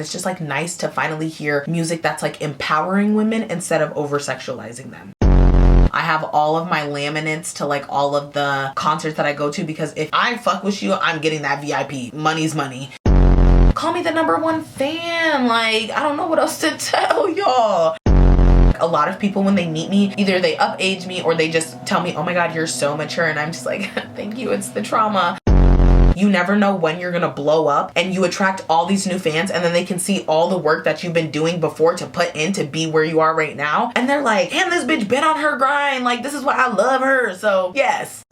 It's just like nice to finally hear music that's like empowering women instead of over-sexualizing them. I have all of my laminates to like all of the concerts that I go to, because if I fuck with you, I'm getting that VIP. Money's money. Call me the #1 fan. Like, I don't know what else to tell y'all. A lot of people, when they meet me, either they up age me or they just tell me, oh my God, you're so mature. And I'm just like, thank you, it's the trauma. You never know when you're gonna blow up and you attract all these new fans, and then they can see all the work that you've been doing before to put in to be where you are right now. And they're like, damn, this bitch been on her grind. Like, this is why I love her. So yes.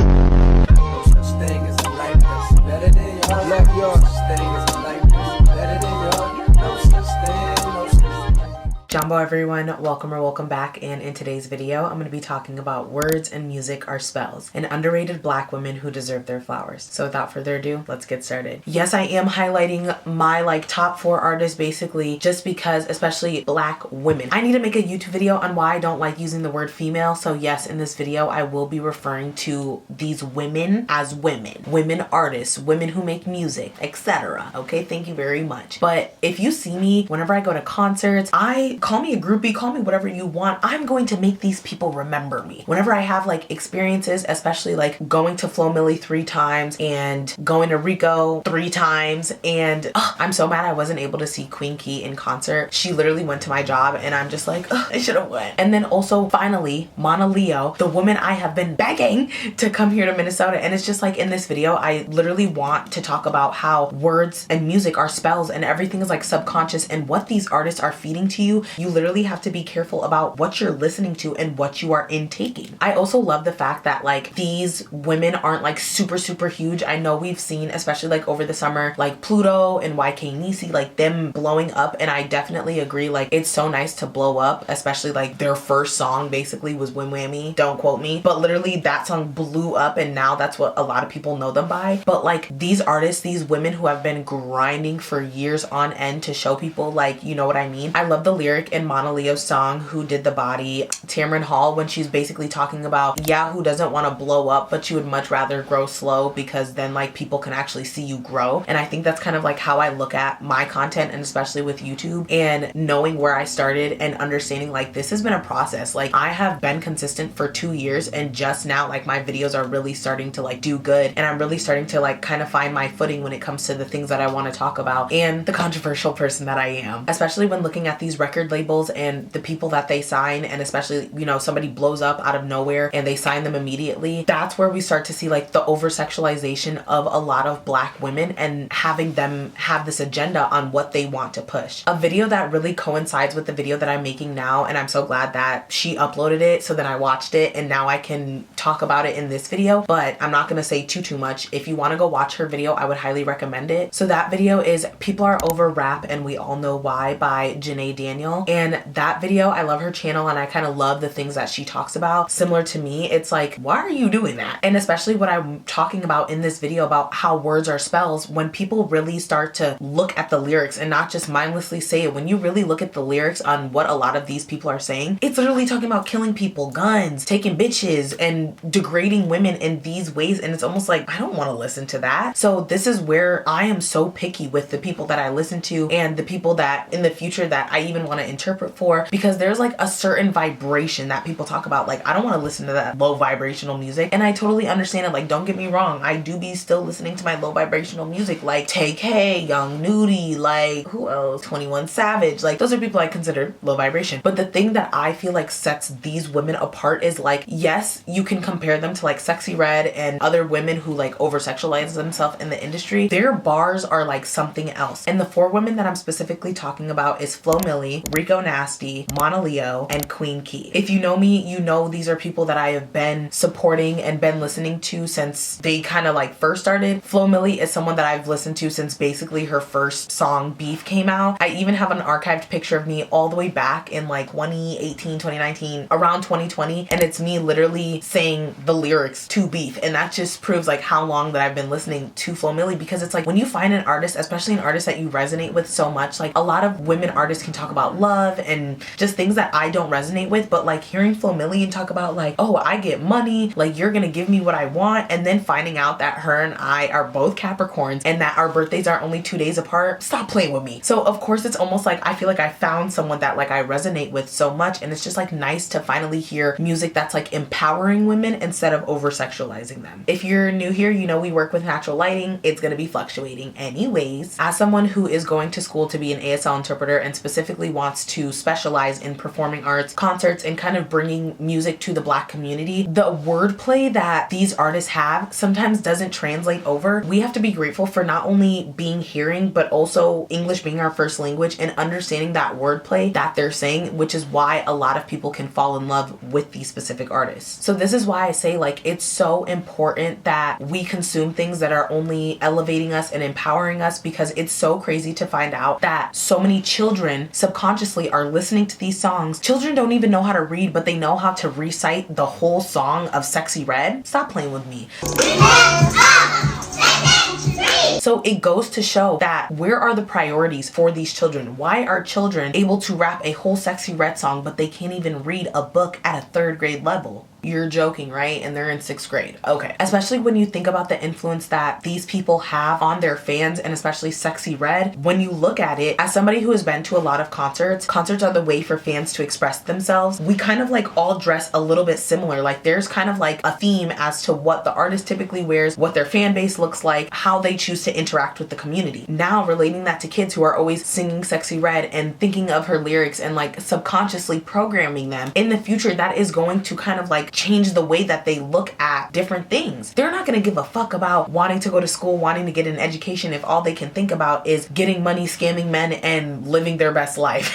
Jumbo everyone, welcome or welcome back, and in today's video I'm going to be talking about words and music are spells and underrated black women who deserve their flowers. So without further ado, let's get started. Yes, I am highlighting my like top 4 artists basically just because, especially black women. I need to make a YouTube video on why I don't like using the word female. So yes, in this video I will be referring to these women as women artists, women who make music, etc. Okay, thank you very much. But if you see me whenever I go to concerts, call me a groupie, call me whatever you want, I'm going to make these people remember me. Whenever I have like experiences, especially like going to Flo Milli 3 times and going to Rico 3 times, and I'm so mad I wasn't able to see Queen Key in concert. She literally went to my job and I'm just like, I should have went. And then also finally, Monaleo, the woman I have been begging to come here to Minnesota. And it's just like in this video, I literally want to talk about how words and music are spells and everything is like subconscious, and what these artists are feeding to you. You literally have to be careful about what you're listening to and what you are intaking. I also love the fact that like these women aren't like super huge. I know we've seen, especially like over the summer, like Pluto and YK Nisi, like them blowing up, and I definitely agree. Like, it's so nice to blow up, especially like their first song basically was Wim Whammy, don't quote me, but literally that song blew up and now that's what a lot of people know them by. But like these artists, these women who have been grinding for years on end to show people, like, you know what I mean? I love the lyric in Monaleo's song Who Did the Body, Tamron Hall, when she's basically talking about, yeah, who doesn't want to blow up, but you would much rather grow slow because then like people can actually see you grow. And I think that's kind of like how I look at my content, and especially with YouTube, and knowing where I started and understanding like this has been a process. Like, I have been consistent for 2 years and just now like my videos are really starting to like do good, and I'm really starting to like kind of find my footing when it comes to the things that I want to talk about and the controversial person that I am, especially when looking at these record labels and the people that they sign, and especially, you know, somebody blows up out of nowhere and they sign them immediately. That's where we start to see like the over sexualization of a lot of black women and having them have this agenda on what they want to push. A video that really coincides with the video that I'm making now, and I'm so glad that she uploaded it so that I watched it and now I can talk about it in this video, but I'm not gonna say too much. If you want to go watch her video, I would highly recommend it. So that video is People Are Over Rap and We All Know Why by Janae Daniel. And that video, I love her channel and I kind of love the things that she talks about. Similar to me, it's like, why are you doing that? And especially what I'm talking about in this video about how words are spells, when people really start to look at the lyrics and not just mindlessly say it, when you really look at the lyrics on what a lot of these people are saying, it's literally talking about killing people, guns, taking bitches, and degrading women in these ways. And it's almost like, I don't want to listen to that. So this is where I am so picky with the people that I listen to and the people that in the future that I even want to interpret for, because there's like a certain vibration that people talk about. Like, I don't want to listen to that low vibrational music, and I totally understand it. Like, don't get me wrong, I do be still listening to my low vibrational music, like Take Hey, Young Nudie, like who else, 21 Savage. Like, those are people I consider low vibration. But the thing that I feel like sets these women apart is like, yes, you can compare them to like Sexy Red and other women who like over sexualize themselves in the industry. Their bars are like something else. And the 4 women that I'm specifically talking about is Flo Milli, Rico Nasty, Monaleo, and Queen Key. If you know me, you know these are people that I have been supporting and been listening to since they kind of like first started. Flo Milli is someone that I've listened to since basically her first song Beef came out. I even have an archived picture of me all the way back in like 2018, 2019, around 2020, and it's me literally saying the lyrics to Beef. And that just proves like how long that I've been listening to Flo Milli, because it's like when you find an artist, especially an artist that you resonate with so much, like a lot of women artists can talk about love love and just things that I don't resonate with. But like hearing Flo Milli and talk about like, oh, I get money, like you're gonna give me what I want, and then finding out that her and I are both Capricorns and that our birthdays are only 2 days apart. Stop playing with me. So of course it's almost like I feel like I found someone that like I resonate with so much, and it's just like nice to finally hear music that's like empowering women instead of over sexualizing them. If you're new here, you know we work with natural lighting. It's gonna be fluctuating anyways. As someone who is going to school to be an ASL interpreter and specifically wants to specialize in performing arts, concerts, and kind of bringing music to the Black community, the wordplay that these artists have sometimes doesn't translate over. We have to be grateful for not only being hearing, but also English being our first language and understanding that wordplay that they're saying, which is why a lot of people can fall in love with these specific artists. So this is why I say like it's so important that we consume things that are only elevating us and empowering us, because it's so crazy to find out that so many children subconsciously are listening to these songs. Children don't even know how to read, but they know how to recite the whole song of Sexy Red. Stop playing with me. So it goes to show that where are the priorities for these children? Why are children able to rap a whole Sexy Red song, but they can't even read a book at a 3rd grade level? You're joking, right? And they're in 6th grade. Okay. Especially when you think about the influence that these people have on their fans, and especially Sexy Red. When you look at it, as somebody who has been to a lot of concerts are the way for fans to express themselves. We kind of like all dress a little bit similar. Like there's kind of like a theme as to what the artist typically wears, what their fan base looks like, how they choose to interact with the community. Now relating that to kids who are always singing Sexy Red and thinking of her lyrics and like subconsciously programming them, in the future that is going to kind of like change the way that they look at different things. They're not going to give a fuck about wanting to go to school, wanting to get an education, if all they can think about is getting money, scamming men, and living their best life.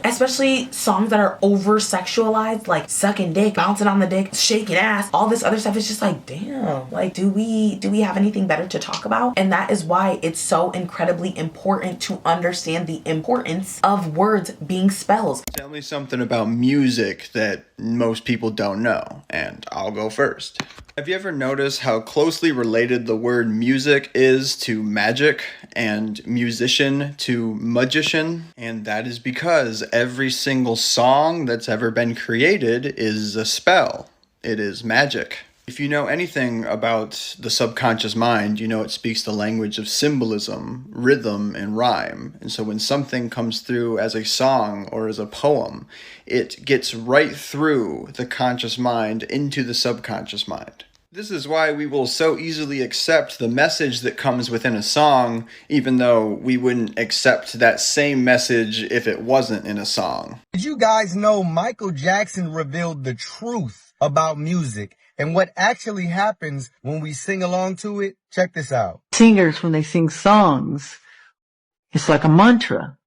Especially songs that are over sexualized, like sucking dick, bouncing on the dick, shaking ass, all this other stuff. Is just like, damn, like do we have anything better to talk about? And that is why it's so incredibly important to understand the importance of words being spells. Tell me something about music that most people don't know, and I'll go first. Have you ever noticed how closely related the word music is to magic and musician to magician? And that is because every single song that's ever been created is a spell. It is magic. If you know anything about the subconscious mind, you know it speaks the language of symbolism, rhythm, and rhyme. And so when something comes through as a song or as a poem, it gets right through the conscious mind into the subconscious mind. This is why we will so easily accept the message that comes within a song, even though we wouldn't accept that same message if it wasn't in a song. Did you guys know Michael Jackson revealed the truth about music and what actually happens when we sing along to it? Check this out. Singers, when they sing songs, it's like a mantra.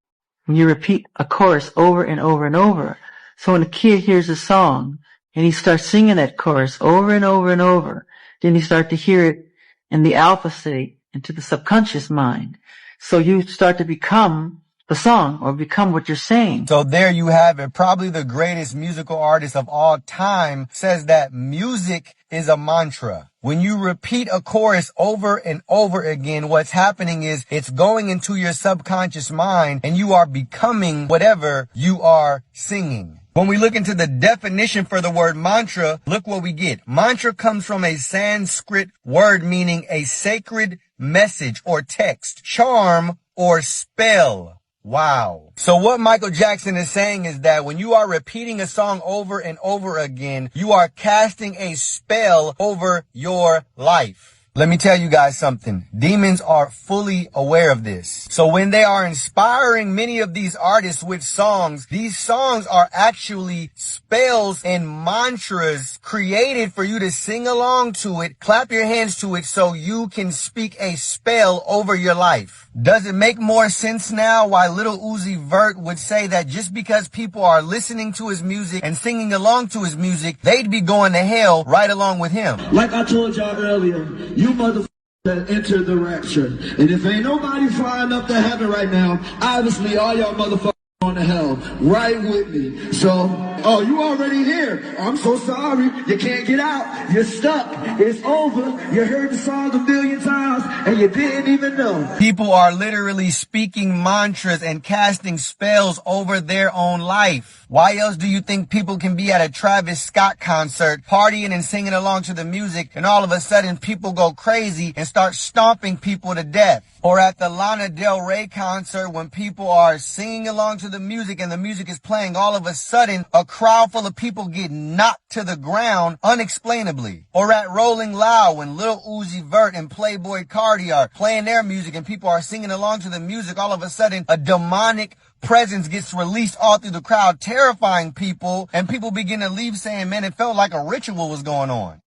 When you repeat a chorus over and over and over. So when a kid hears a song and he starts singing that chorus over and over and over, then you start to hear it in the alpha state into the subconscious mind. So you start to become the song or become what you're saying. So there you have it. Probably the greatest musical artist of all time says that music is a mantra. When you repeat a chorus over and over again, what's happening is it's going into your subconscious mind and you are becoming whatever you are singing. When we look into the definition for the word mantra, look what we get. Mantra comes from a Sanskrit word meaning a sacred message or text, charm or spell. Wow. So what Michael Jackson is saying is that when you are repeating a song over and over again, you are casting a spell over your life. Let me tell you guys something. Demons are fully aware of this. So when they are inspiring many of these artists with songs, these songs are actually spells and mantras created for you to sing along to it, clap your hands to it so you can speak a spell over your life. Does it make more sense now why Lil Uzi Vert would say that just because people are listening to his music and singing along to his music, they'd be going to hell right along with him? Like I told y'all earlier, you motherfuckers that entered the rapture. And if ain't nobody flying up to heaven right now, obviously all y'all motherfuckers going to hell right with me. So Oh, you already here. I'm so sorry. You can't get out. You're stuck. It's over. You heard the song a million times and you didn't even know. People are literally speaking mantras and casting spells over their own life. Why else do you think people can be at a Travis Scott concert, partying and singing along to the music, and all of a sudden people go crazy and start stomping people to death? Or at the Lana Del Rey concert, when people are singing along to the music and the music is playing, all of a sudden a crowd full of people get knocked to the ground unexplainably. Or at Rolling Loud, when Lil Uzi Vert and Playboi Carti are playing their music and people are singing along to the music, all of a sudden a demonic presence gets released all through the crowd, terrifying people, and people begin to leave saying, man, it felt like a ritual was going on.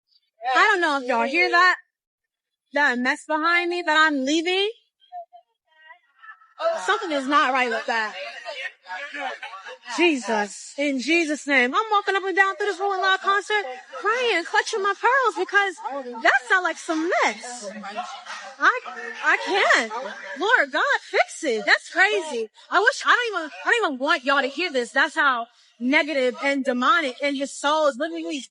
I don't know if y'all hear that mess behind me that I'm leaving. Something is not right with that. Jesus, in Jesus' name. I'm walking up and down through this Rolling Loud concert, crying, clutching my pearls, because that sounds like some mess. I can't. Lord God, fix it. That's crazy. I don't even want y'all to hear this. That's how negative and demonic and his soul is literally.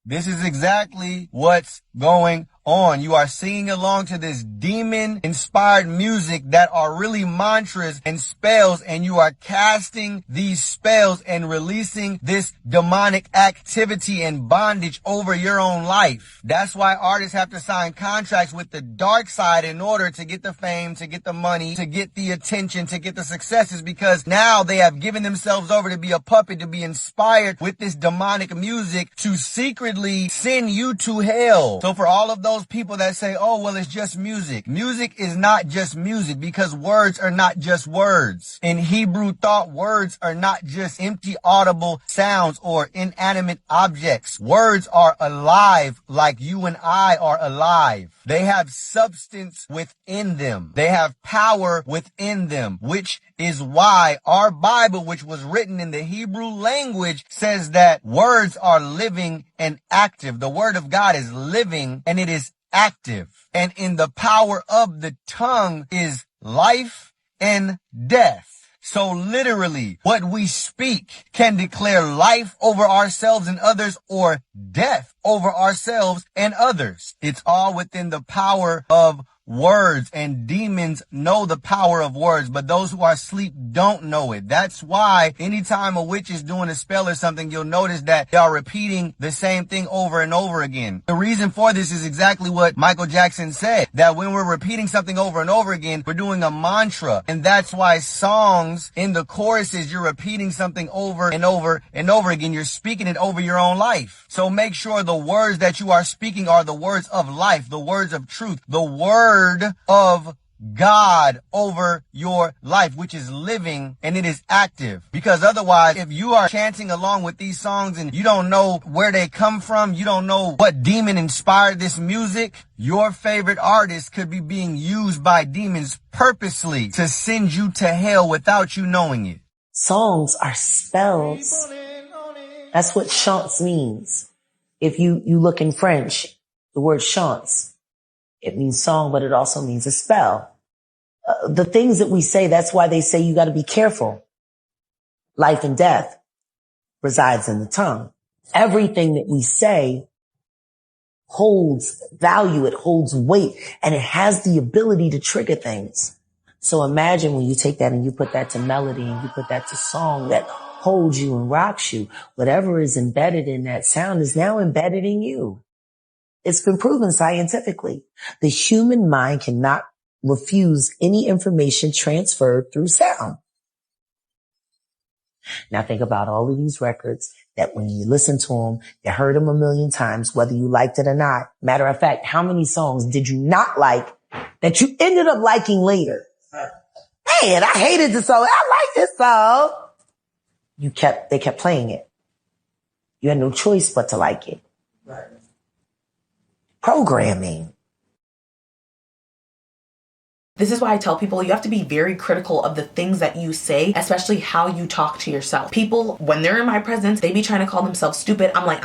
This is exactly what's going on. You are singing along to this demon-inspired music that are really mantras and spells, and you are casting these spells and releasing this demonic activity and bondage over your own life. That's why artists have to sign contracts with the dark side in order to get the fame, to get the money, to get the attention, to get the successes, because now they have given themselves over to be a puppet, to be inspired with this demonic music to secretly send you to hell. So for all of those people that say, oh, well, it's just music. Music is not just music, because words are not just words. In Hebrew thought, words are not just empty audible sounds or inanimate objects. Words are alive like you and I are alive. They have substance within them. They have power within them, which is why our Bible, which was written in the Hebrew language, says that words are living and active. The word of God is living and it is active. And in the power of the tongue is life and death. So literally, what we speak can declare life over ourselves and others, or death over ourselves and others. It's all within the power of words, and demons know the power of words, but those who are asleep don't know it. That's why anytime a witch is doing a spell or something, you'll notice that they are repeating the same thing over and over again. The reason for this is exactly what Michael Jackson said, that when we're repeating something over and over again, we're doing a mantra. And that's why songs in the choruses, you're repeating something over and over and over again. You're speaking it over your own life. So make sure the words that you are speaking are the words of life, the words of truth, the word of God over your life, which is living and it is active. Because otherwise, if you are chanting along with these songs and you don't know where they come from, you don't know what demon inspired this music, your favorite artist could be being used by demons purposely to send you to hell without you knowing it. Songs are spells. That's what chants means. If you look in French, the word chants, it means song, but it also means a spell. The things that we say, that's why they say you got to be careful. Life and death resides in the tongue. Everything that we say holds value, it holds weight, and it has the ability to trigger things. So imagine when you take that and you put that to melody and you put that to song that holds you and rocks you. Whatever is embedded in that sound is now embedded in you. It's been proven scientifically. The human mind cannot refuse any information transferred through sound. Now think about all of these records that when you listen to them, you heard them a million times, whether you liked it or not. Matter of fact, how many songs did you not like that you ended up liking later? Man, I hated this song. I like this song. They kept playing it. You had no choice but to like it. Right. Programming. This is why I tell people you have to be very critical of the things that you say, especially how you talk to yourself. People, when they're in my presence, they be trying to call themselves stupid. I'm like,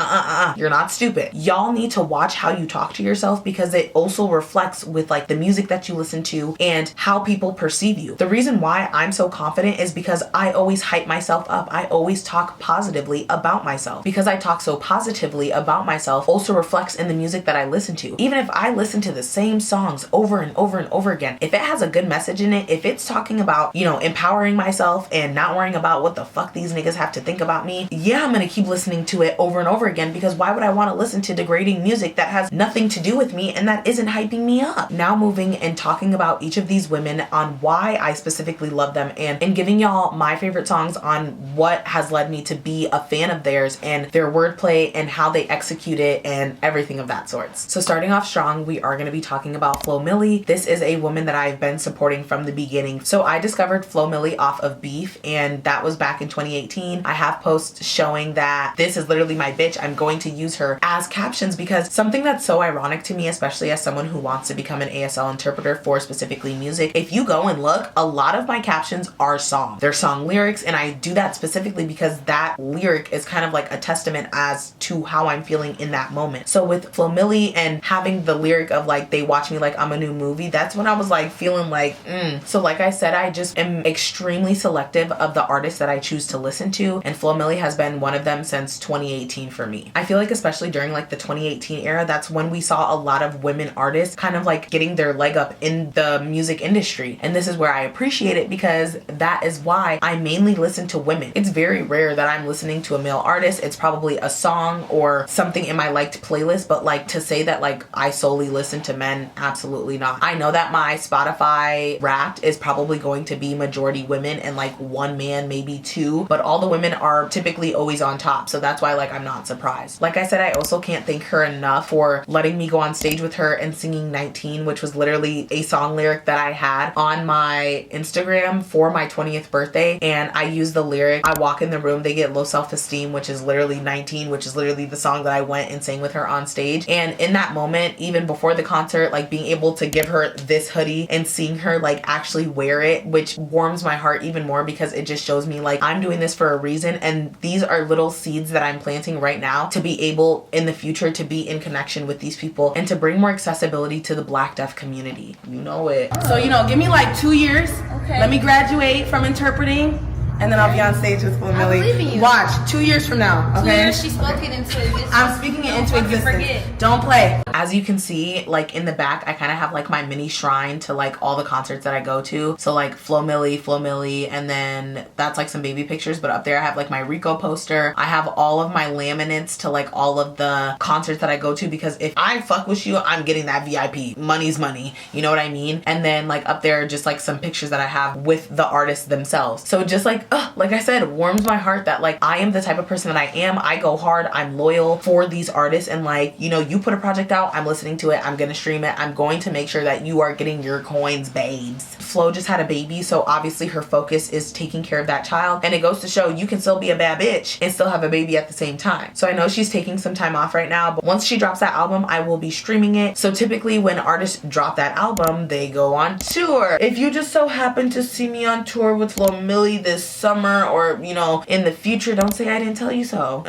you're not stupid. Y'all need to watch how you talk to yourself, because it also reflects with like the music that you listen to and how people perceive you. The reason why I'm so confident is because I always hype myself up. I always talk positively about myself. Because I talk so positively about myself also reflects in the music that I listen to. Even if I listen to the same songs over and over and over again, if it has a good message in it, if it's talking about, you know, empowering myself and not worrying about what the fuck these niggas have to think about me, yeah, I'm gonna keep listening to it over and over again, because why would I want to listen to degrading music that has nothing to do with me and that isn't hyping me up? Now moving and talking about each of these women on why I specifically love them, and giving y'all my favorite songs on what has led me to be a fan of theirs and their wordplay and how they execute it and everything of that sorts. So starting off strong, we are going to be talking about Flo Milli. This is a woman that I've been supporting from the beginning. So I discovered Flo Milli off of Beef, and that was back in 2018. I have posts showing that this is literally my bitch. I'm going to use her as captions, because something that's so ironic to me, especially as someone who wants to become an ASL interpreter for specifically music, if you go and look, a lot of my captions are songs. They're song lyrics, and I do that specifically because that lyric is kind of like a testament as to how I'm feeling in that moment. So with Flo Milli and having the lyric of like, they watch me like I'm a new movie, that's when I was like feeling like, So like I said, I just am extremely selective of the artists that I choose to listen to, and Flo Milli has been one of them since 2018 for me. I feel like especially during like the 2018 era, that's when we saw a lot of women artists kind of like getting their leg up in the music industry. And this is where I appreciate it, because that is why I mainly listen to women. It's very rare that I'm listening to a male artist. It's probably a song or something in my liked playlist, but like to say that like I solely listen to men, absolutely not. I know that my Spotify Wrapped is probably going to be majority women and like one man, maybe two, but all the women are typically always on top. So that's why like I'm not surprised. Like I said, I also can't thank her enough for letting me go on stage with her and singing 19, which was literally a song lyric that I had on my Instagram for my 20th birthday. And I used the lyric, I walk in the room, they get low self-esteem, which is literally 19, which is literally the song that I went and sang with her on stage. And in that moment, even before the concert, like being able to give her this hoodie and seeing her like actually wear it, which warms my heart even more, because it just shows me like I'm doing this for a reason, and these are little seeds that I'm planting right now to be able in the future to be in connection with these people and to bring more accessibility to the Black deaf community. You know it. So, you know, give me like 2 years. Okay. Let me graduate from interpreting, and then I'll be on stage with Flo Milli. I believe in you. Watch, 2 years from now, okay? 2 years she spoke it into existence. I'm speaking it into existence. Forget. Don't play. As you can see, like in the back, I kind of have like my mini shrine to like all the concerts that I go to. So like Flo Milli, and then that's like some baby pictures, but up there I have like my Rico poster. I have all of my laminates to like all of the concerts that I go to, because if I fuck with you, I'm getting that VIP. Money's money, you know what I mean? And then like up there, just like some pictures that I have with the artists themselves. So just like I said, warms my heart that like I am the type of person that I am. I go hard, I'm loyal for these artists, and like, you know, you put a project out, I'm listening to it, I'm gonna stream it, I'm going to make sure that you are getting your coins, babes. Flo just had a baby, so obviously her focus is taking care of that child, and it goes to show you can still be a bad bitch and still have a baby at the same time. So I know she's taking some time off right now, but once she drops that album, I will be streaming it. So typically when artists drop that album, they go on tour. If you just so happen to see me on tour with Flo Milli this summer, or you know, in the future, don't say I didn't tell you so.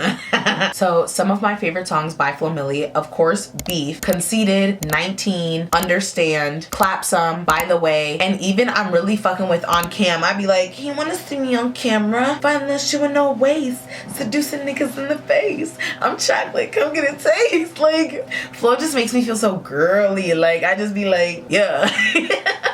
So some of my favorite songs by Flo Milli, of course, Beef, Conceited, 19, Understand, Clap Some, By the Way, and even I'm really fucking with On Cam. I be like, you wanna see me on camera? Find that shit with no waist, seducing niggas in the face. I'm chocolate, come get a taste. Like, Flo just makes me feel so girly. Like, I just be like, yeah.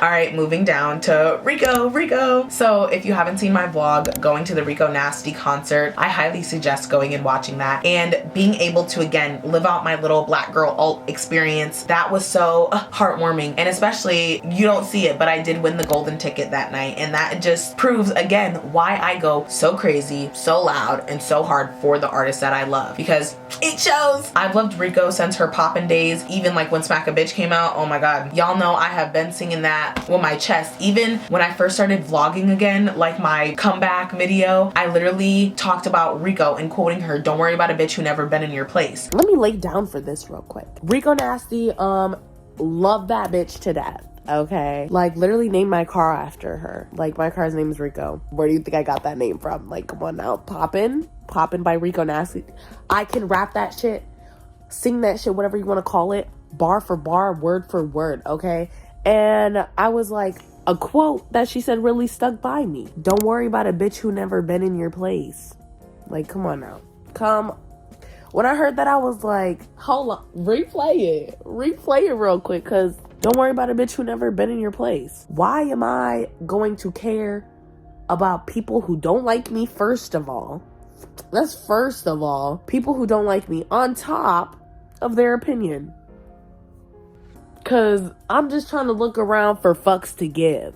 All right, moving down to Rico. So if you haven't seen my vlog going to the Rico Nasty concert, I highly suggest going and watching that and being able to again live out my little Black girl alt experience. That was so heartwarming, and especially, you don't see it, but I did win the golden ticket that night, and that just proves again why I go so crazy, so loud, and so hard for the artists that I love, because it shows. I've loved Rico since her poppin' days, even like when Smack a Bitch came out. Oh my god, y'all know I have been singing that with my chest. Even when I first started vlogging again, like my comeback video, I literally talked about Rico and quoting her, "Don't worry about a bitch who never been in your place." Let me lay down for this real quick. Rico Nasty, love that bitch to death. Okay. Like, literally named my car after her. Like, my car's name is Rico. Where do you think I got that name from? Like, come on now. Poppin' by Rico Nasty. I can rap that shit, sing that shit, whatever you want to call it, bar for bar, word for word, okay? And I was like, a quote that she said really stuck by me. Don't worry about a bitch who never been in your place. Like, come on now. When I heard that, I was like, hold on, replay it real quick, because don't worry about a bitch who never been in your place. Why am I going to care about people who don't like me? First of all, people who don't like me on top of their opinion. Because I'm just trying to look around for fucks to give.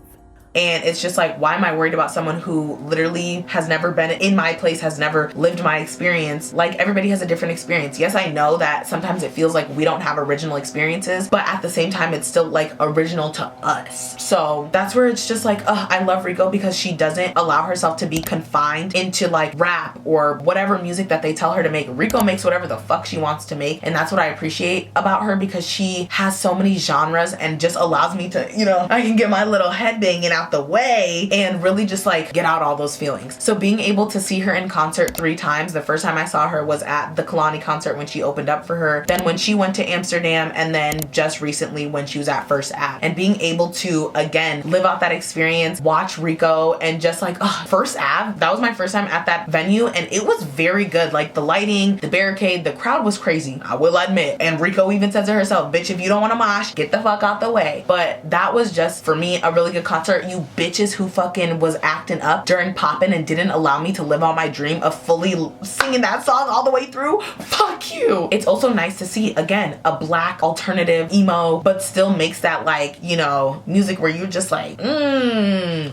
And it's just like, why am I worried about someone who literally has never been in my place, has never lived my experience? Like, everybody has a different experience. Yes, I know that sometimes it feels like we don't have original experiences, but at the same time, it's still like original to us. So that's where it's just like, I love Rico because she doesn't allow herself to be confined into like rap or whatever music that they tell her to make. Rico makes whatever the fuck she wants to make. And that's what I appreciate about her, because she has so many genres and just allows me to, I can get my little head banging out the way and really just like get out all those feelings. So being able to see her in concert 3 times, the first time I saw her was at the Kalani concert when she opened up for her, then when she went to Amsterdam, and then just recently when she was at First Ave, and being able to again live out that experience, watch Rico, and just like First Ave, that was my first time at that venue, and it was very good. Like the lighting, the barricade, the crowd was crazy, I will admit. And Rico even says to herself, bitch, if you don't want to mosh, get the fuck out the way. But that was just for me a really good concert. You bitches who fucking was acting up during Poppin' and didn't allow me to live out my dream of fully singing that song all the way through, fuck you. It's also nice to see again a black alternative emo, but still makes that like, music where you're just like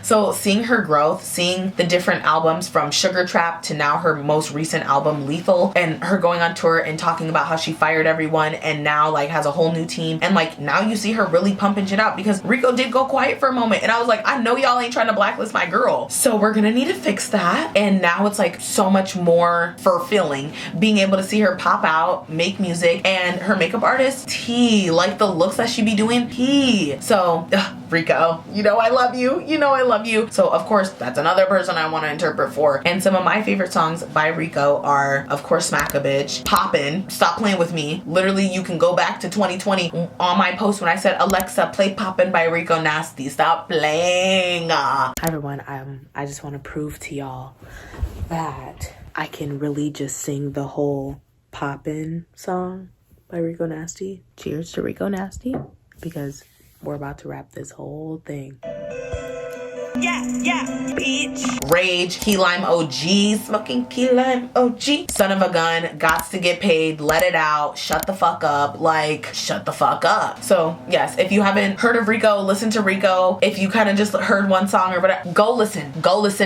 So seeing her growth, seeing the different albums from Sugar Trap to now her most recent album Lethal, and her going on tour and talking about how she fired everyone and now like has a whole new team, and like now you see her really pumping shit out, because Rico did go quiet for a moment and I was like, I know y'all ain't trying to blacklist my girl, so we're gonna need to fix that. And now it's like so much more fulfilling being able to see her pop out, make music, and her makeup artist like the looks that she be doing so Rico, I love you. So of course that's another person I want to interpret for. And some of my favorite songs by Rico are of course Smack a Bitch, Poppin', Stop Playing With Me. Literally you can go back to 2020 on my post when I said, Alexa, play Poppin' by Rico Nasty, stop playing. Hi everyone, I just want to prove to y'all that I can really just sing the whole Poppin' song by Rico Nasty. Cheers to Rico Nasty, because we're about to wrap this whole thing. Yeah, bitch. Rage, Key Lime OG, smoking Key Lime OG. Son of a Gun, Gots to Get Paid, Let It Out, Shut the Fuck Up, shut the fuck up. So yes, if you haven't heard of Rico, listen to Rico. If you kind of just heard one song or whatever, go listen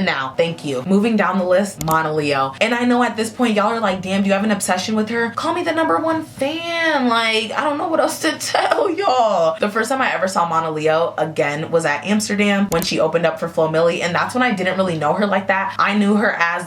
now. Thank you. Moving down the list, Monaleo. And I know at this point y'all are like, damn, do you have an obsession with her? Call me the #1 fan. I don't know what else to tell y'all. The first time I ever saw Monaleo again was at Amsterdam when she opened up for Flo Milli, and that's when I didn't really know her like that. I knew her as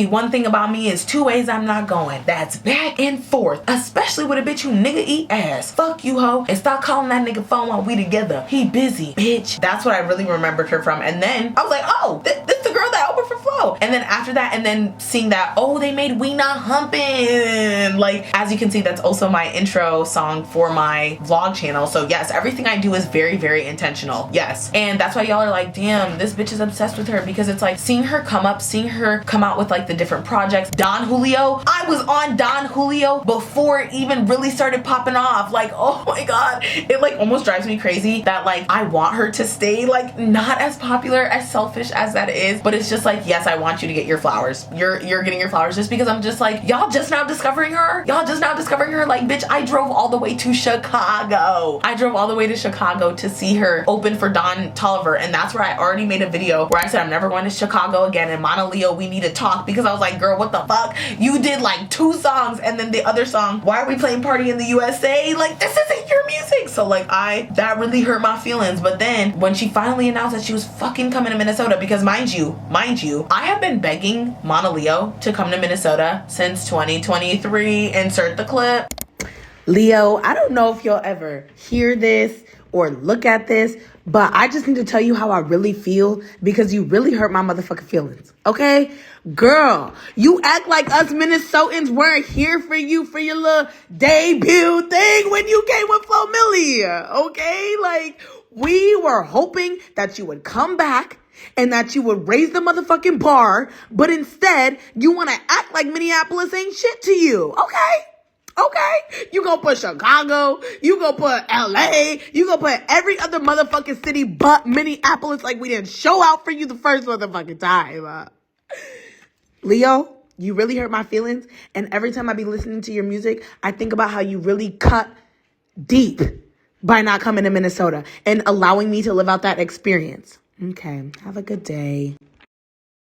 one thing about me is 2 ways I'm not going. That's back and forth, especially with a bitch who nigga eat ass. Fuck you, hoe, and stop calling that nigga phone while we together. He busy, bitch. That's what I really remembered her from. And then I was like, oh, this the girl that opened for Flo. And then after that, and then seeing that, oh, they made We Not Humpin'. As you can see, that's also my intro song for my vlog channel. So yes, everything I do is very, very intentional. Yes. And that's why y'all are like, damn, this bitch is obsessed with her, because it's like seeing her come up, seeing her come out with the different projects. Don Julio, I was on Don Julio before it even really started popping off. Oh my god, it almost drives me crazy that I want her to stay not as popular, as selfish as that is, but it's just yes, I want you to get your flowers. You're getting your flowers, just because I'm just y'all just now discovering her. Bitch, I drove all the way to Chicago. To see her open for Don Toliver, and that's where I already made a video where I said I'm never going to Chicago again, and Monaleo, we need to talk, because I was like, girl, what the fuck? You did 2 songs, and then the other song, why are we playing Party in the USA? This isn't your music. So that really hurt my feelings. But then when she finally announced that she was fucking coming to Minnesota, because mind you, I have been begging Monaleo to come to Minnesota since 2023. Insert the clip. Leo, I don't know if you'll ever hear this, or look at this, but I just need to tell you how I really feel because you really hurt my motherfucking feelings, okay? Girl, you act like us Minnesotans weren't here for you for your little debut thing when you came with Flo Milli, okay? Like, we were hoping that you would come back and that you would raise the motherfucking bar, but instead, you want to act like Minneapolis ain't shit to you, okay? Okay? You gonna put Chicago, you gonna put LA, you gonna put every other motherfucking city but Minneapolis like we didn't show out for you the first motherfucking time. Leo, you really hurt my feelings, and every time I be listening to your music, I think about how you really cut deep by not coming to Minnesota and allowing me to live out that experience. Okay, have a good day.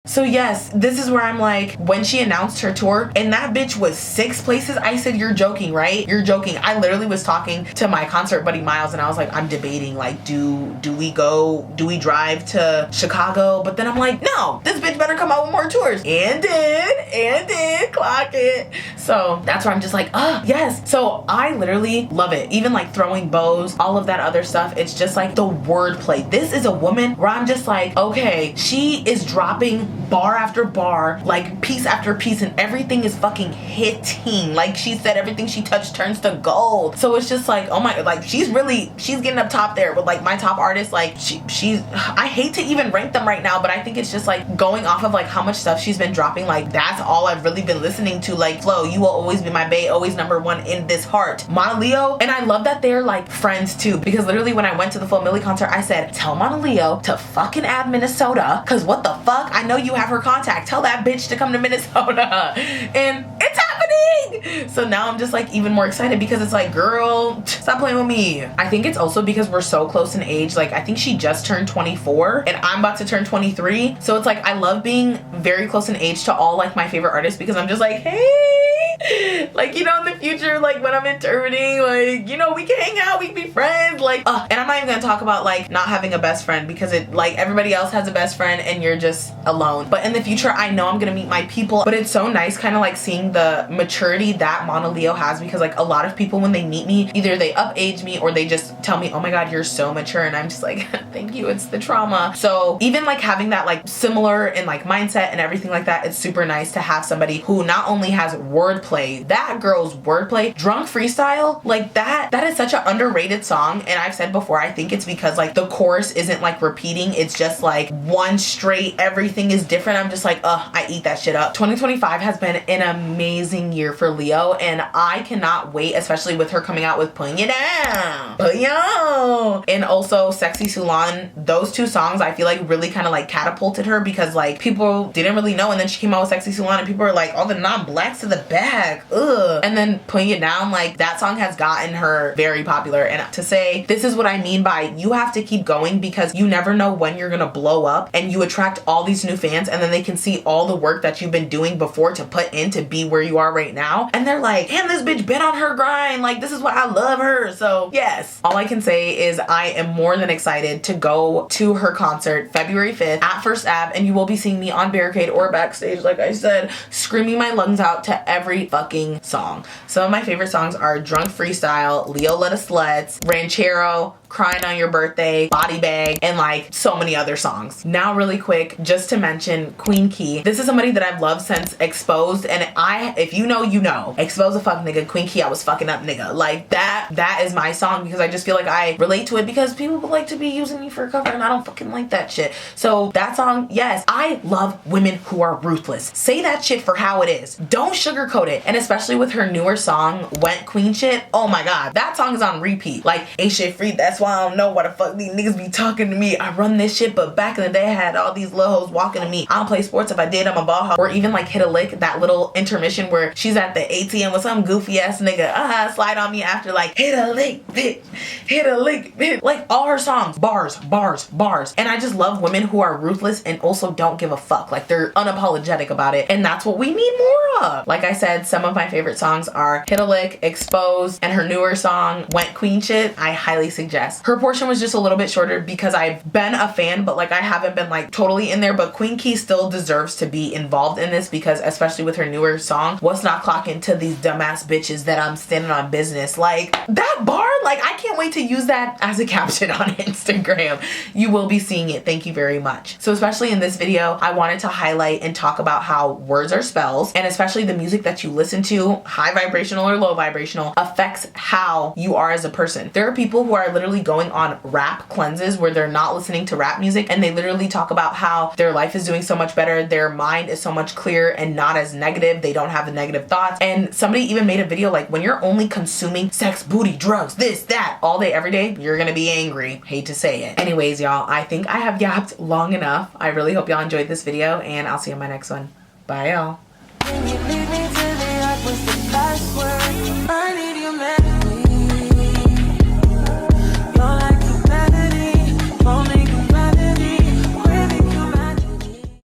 So yes, this is where I'm like, when she announced her tour and that bitch was 6 places, I said, you're joking, right? You're joking. I literally was talking to my concert buddy Miles and I was like, I'm debating, like, do we drive to Chicago? But then I'm like, no, this bitch better come out with more tours. And did, clock it. So that's where I'm just like, yes. So I literally love it. Even like throwing bows, all of that other stuff. It's just like the wordplay. This is a woman where I'm just like, okay, she is dropping bar after bar, like piece after piece, and everything is fucking hitting. Like she said, everything she touched turns to gold. So it's just like, oh my, like she's getting up top there with like my top artists. Like she's I hate to even rank them right now, but I think it's just like going off of like how much stuff she's been dropping, like that's all I've really been listening to. Like, Flo, you will always be my bae, always #1 in this heart. Monaleo, and I love that they're like friends too, because literally when I went to the Flo Milli concert, I said, tell Monaleo to fucking add Minnesota, cause what the fuck, I know you have her contact, tell that bitch to come to Minnesota. And it's happening. So now I'm just like even more excited because it's like, girl, stop playing with me. I think it's also because we're so close in age. Like I think she just turned 24 and I'm about to turn 23. So it's like I love being very close in age to all like my favorite artists, because I'm just like, hey, like, you know, in the future, like when I'm interpreting, like, you know, we can hang out, we can be friends, like, and I'm not even gonna talk about like not having a best friend, because it like everybody else has a best friend and you're just alone. But in the future, I know I'm gonna meet my people. But it's so nice kind of like seeing the maturity that Monaleo has, because like a lot of people when they meet me, either they up age me or they just tell me, oh my god, you're so mature, and I'm just like, thank you, it's the trauma. So even like having that like similar in like mindset and everything like that, it's super nice to have somebody who not only has wordplay, that girl's wordplay, Drunk Freestyle, like that is such an underrated song. And I've said before, I think it's because like the chorus isn't like repeating, it's just like one straight, everything is different. I'm just like, I eat that shit up. 2025 has been an amazing year for Leo, and I cannot wait, especially with her coming out with Putting You Down, Put Yo, and also Sexy Sulan. Those 2 songs I feel like really kind of like catapulted her, because like people didn't really know, and then she came out with Sexy Sulan and people were like, all the non-blacks to the back, ugh. And then Putting It Down, like that song has gotten her very popular. And to say, this is what I mean by you have to keep going, because you never know when you're gonna blow up and you attract all these new fans, and then they can see all the work that you've been doing before to put in to be where you are right now, and they're like, damn, this bitch been on her grind, like this is why I love her. So yes, all I can say is I am more than excited to go to her concert February 5th at First Ave, and you will be seeing me on barricade or backstage, like I said, screaming my lungs out to every fucking song. Some of my favorite songs are Drunk Freestyle, Leo Let Us Let's, Ranchero, Crying on Your Birthday, Body Bag, and like so many other songs. Now really quick, just to mention Queen Key. This is somebody that I've loved since Exposed, and if you know, you know. Exposed a fuck nigga, Queen Key, I was fucking up nigga. Like that is my song, because I just feel like I relate to it, because people like to be using me for a cover and I don't fucking like that shit. So that song, yes, I love women who are ruthless. Say that shit for how it is. Don't sugarcoat it. And especially with her newer song, Went Queen Shit, oh my god, that song is on repeat. Like, ain't shit free, that's why I don't know why the fuck these niggas be talking to me. I run this shit, but back in the day I had all these little hoes walking to me. I don't play sports, if I did, I'm a ball hog. Or even like Hit a Lick, that little intermission where she's at the ATM with some goofy ass nigga, slide on me after, like, hit a lick, bitch, hit a lick, bitch. Like all her songs, bars, bars, bars. And I just love women who are ruthless and also don't give a fuck. Like they're unapologetic about it, and that's what we need more of. Like I said, some of my favorite songs are Hit a Lick, Exposed, and her newer song, Went Queen Shit. I highly suggest guess. Her portion was just a little bit shorter because I've been a fan, but like I haven't been like totally in there. But Queen Key still deserves to be involved in this because especially with her newer song, what's not clocking to these dumbass bitches that I'm standing on business. Like that bar, like I can't wait to use that as a caption on Instagram. You will be seeing it. Thank you very much. So especially in this video, I wanted to highlight and talk about how words are spells, and especially the music that you listen to, high vibrational or low vibrational, affects how you are as a person. There are people who are literally going on rap cleanses where they're not listening to rap music, and they literally talk about how their life is doing so much better, their mind is so much clearer and not as negative, they don't have the negative thoughts. And somebody even made a video like, when you're only consuming sex, booty, drugs, this, that, all day, every day, you're gonna be angry. Hate to say it. Anyways, y'all, I think I have yapped long enough. I really hope y'all enjoyed this video, and I'll see you in my next one. Bye, y'all.